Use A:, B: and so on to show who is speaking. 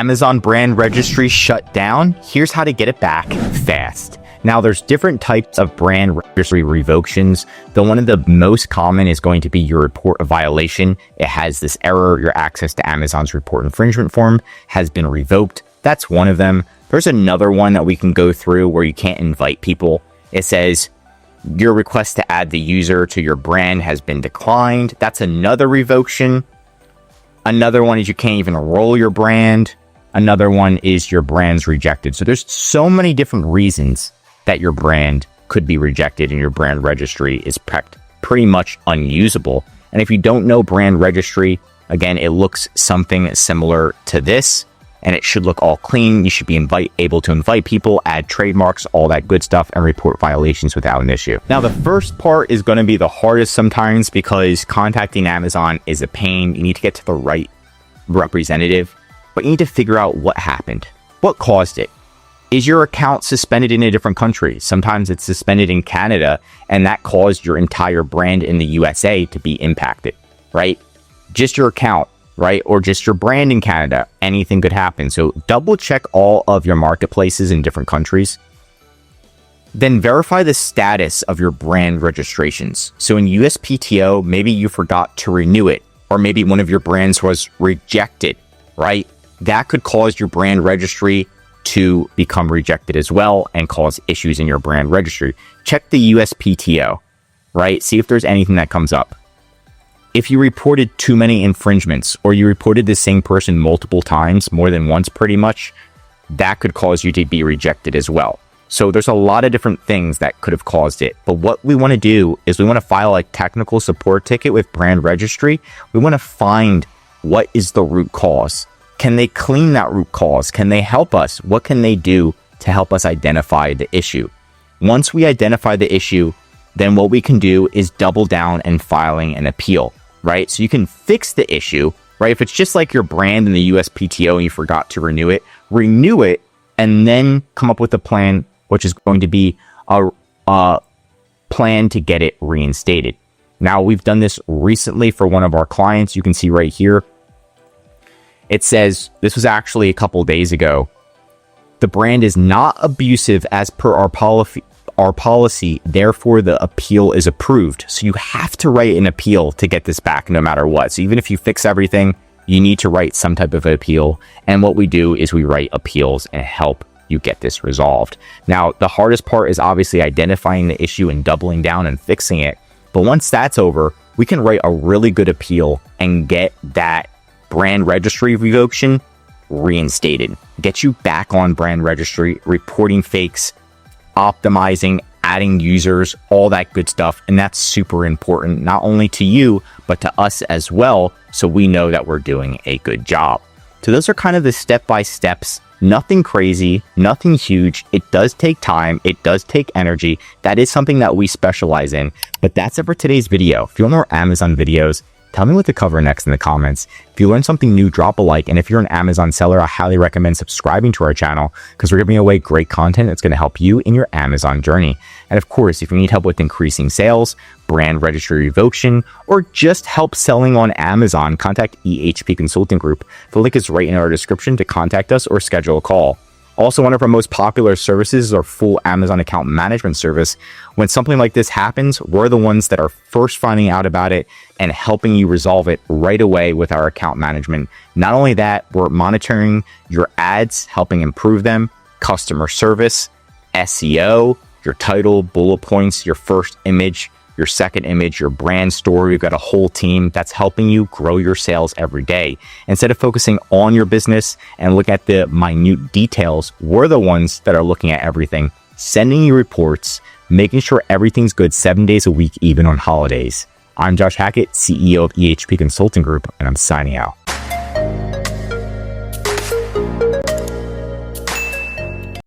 A: Amazon brand registry shut down? Here's how to get it back fast. Now, there's different types of brand registry revocations. One of the most common is going to be your report a violation. It has this error. Your access to Amazon's report infringement form has been revoked. That's one of them. There's another one that we can go through where you can't invite people. It says your request to add the user to your brand has been declined. That's another revocation. Another one is you can't even enroll your brand. Another one is your brand's rejected. So there's so many different reasons that your brand could be rejected and your brand registry is pretty much unusable. And if you don't know brand registry, again, it looks something similar to this, and it should look all clean. You should be able to invite people, add trademarks, all that good stuff, and report violations without an issue. Now, the first part is going to be the hardest sometimes because contacting Amazon is a pain. You need to get to the right representative, but you need to figure out what happened. What caused it? Is your account suspended in a different country? Sometimes it's suspended in Canada, and that caused your entire brand in the USA to be impacted, right? Just your account, right? Or just your brand in Canada. Anything could happen. So double check all of your marketplaces in different countries. Then verify the status of your brand registrations. So in USPTO, maybe you forgot to renew it, or maybe one of your brands was rejected, right? That could cause your brand registry to become rejected as well and cause issues in your brand registry. Check the USPTO, right? See if there's anything that comes up. If you reported too many infringements or you reported the same person multiple times, more than once pretty much, that could cause you to be rejected as well. So there's a lot of different things that could have caused it. But what we want to do is we want to file a technical support ticket with brand registry. We want to find what is the root cause. Can they clean that root cause? Can they help us? What can they do to help us identify the issue? Once we identify the issue, then what we can do is double down and filing an appeal, right? So you can fix the issue, right? If it's just like your brand in the USPTO and you forgot to renew it, and then come up with a plan, which is going to be a plan to get it reinstated. Now, we've done this recently for one of our clients. You can see right here, it says, this was actually a couple days ago. The brand is not abusive as per our policy, therefore the appeal is approved. So you have to write an appeal to get this back no matter what. So even if you fix everything, you need to write some type of appeal. And what we do is we write appeals and help you get this resolved. Now, the hardest part is obviously identifying the issue and doubling down and fixing it. But once that's over, we can write a really good appeal and get that brand registry revocation reinstated. Get you back on brand registry, reporting fakes, optimizing, adding users, all that good stuff. And that's super important, not only to you, but to us as well. So we know that we're doing a good job. So those are kind of the step-by-steps. Nothing crazy, nothing huge. It does take time. It does take energy. That is something that we specialize in. But that's it for today's video. If you want more Amazon videos, tell me what to cover next in the comments. If you learned something new, drop a like. And if you're an Amazon seller, I highly recommend subscribing to our channel because we're giving away great content that's going to help you in your Amazon journey. And of course, if you need help with increasing sales, brand registry revocation, or just help selling on Amazon, contact EHP Consulting Group. The link is right in our description to contact us or schedule a call. Also, one of our most popular services is our full Amazon account management service. When something like this happens, we're the ones that are first finding out about it and helping you resolve it right away with our account management. Not only that, we're monitoring your ads, helping improve them, customer service, SEO, your title, bullet points, your first image, your second image, your brand story. We've got a whole team that's helping you grow your sales every day. Instead of focusing on your business and look at the minute details, we're the ones that are looking at everything, sending you reports, making sure everything's good 7 days a week, even on holidays. I'm Josh Hackett, CEO of EHP Consulting Group, and I'm signing out.